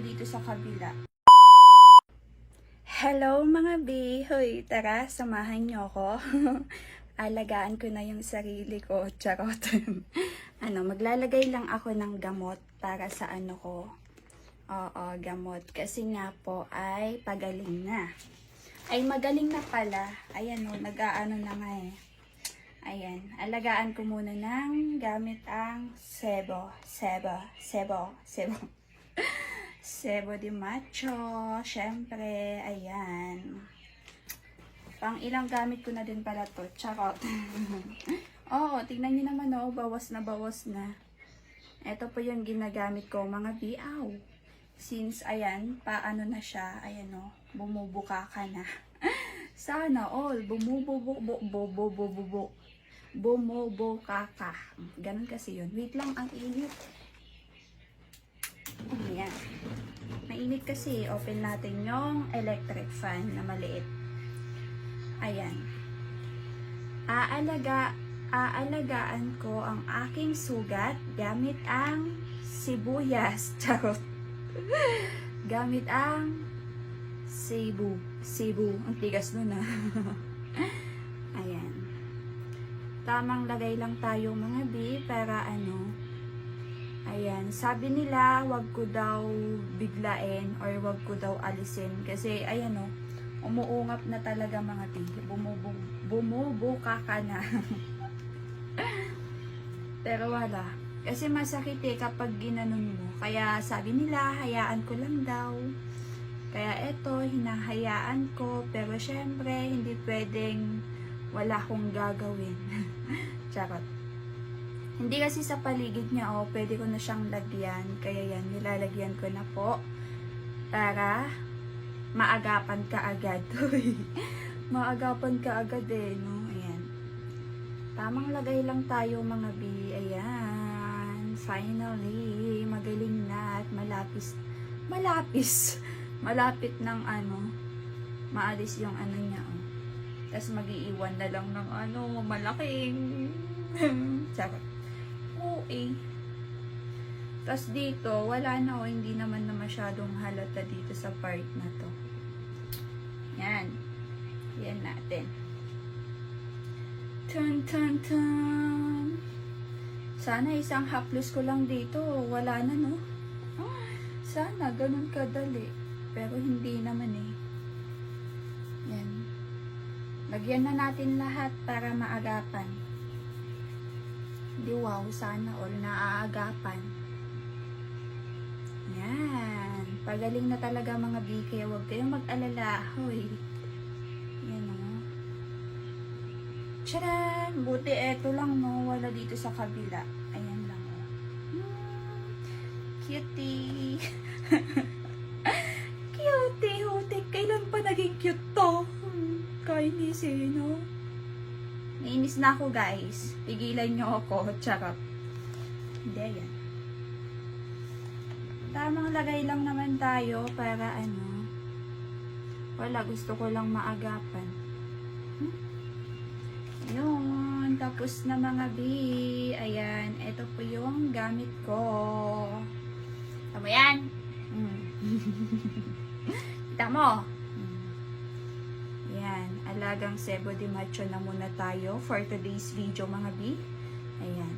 dito sa kabila. Hello mga B! Hoy, tara, samahan niyo ako. Alagaan ko na yung sarili ko. Charot. Maglalagay lang ako ng gamot para sa ano ko. Oo, gamot. Kasi nga po ay pagaling na. Ay, magaling na pala. Ayan o, nag-aano na nga eh. Ayan, alagaan ko muna ng gamit ang Sebo de Macho. Syempre, ayan. Pang ilang gamit ko na din pala to. Charot. Oo, tingnan niyo naman oh, bawas na bawas na. Ito po yung ginagamit ko mga biaw. Since, ayan, paano na siya, ayan oh, bumubuka ka na. Sana all, bumubuka ka. Ganun kasi yun. Wait lang, ang init. Ayan. Mainit kasi. Open natin yung electric fan na maliit. Ayan. Aalagaan ko ang aking sugat gamit ang sibuyas. Charot. Gamit ang Cebu. Ang tigas nun ah. Ayan. Tamang lagay lang tayo mga B para ano. Ayan. Sabi nila wag ko daw biglain or wag ko daw alisin. Kasi ayan o. Umuungap na talaga mga B. Bumubuka ka na. Pero wala. Kasi masakit eh kapag ginanon mo. Kaya sabi nila hayaan ko lang daw. Kaya eto, hinahayaan ko. Pero syempre, hindi pwedeng wala akong gagawin. Charot. Hindi kasi sa paligid niya, oh, pwede ko na siyang lagyan. Kaya yan, nilalagyan ko na po. Para maagapan ka agad. Maagapan ka agad eh, no? Ayan. Tamang lagay lang tayo mga B. Ayan. Finally, magaling na at malapit ng ano, maalis yung ano niya, oh. Tapos mag-iiwan na lang ng ano, malaking charot. Oo eh. Tapos dito, wala na, oh, hindi naman na masyadong halata dito sa part na to. Yan. Yan natin. Tan. Sana isang haplos ko lang dito, wala na no. Sana ganun kadali. Pero hindi naman eh. Yan. Lagyan na natin lahat para maagapan. Hindi wow, sana all naaagapan. Yan. Pagaling na talaga mga B, kaya huwag kayong mag-alala. Hoy. Yan o. Tcharan! Buti eto lang no, wala dito sa kabila. Ayan lang o. Cutie! Cutie! Kailan pa naging cute to? Kainis eh, no? Nainis na ako guys. Pigilan nyo ako. Charot. Hindi, yan. Tamang lagay lang naman tayo para ano. Wala, gusto ko lang maagapan. Yun. Tapos na mga B. Ayan. Ito po yung gamit ko. Tama yan? Kita mo? Ayan, alagang Sebo de Macho na muna tayo for today's video mga B. Ayan.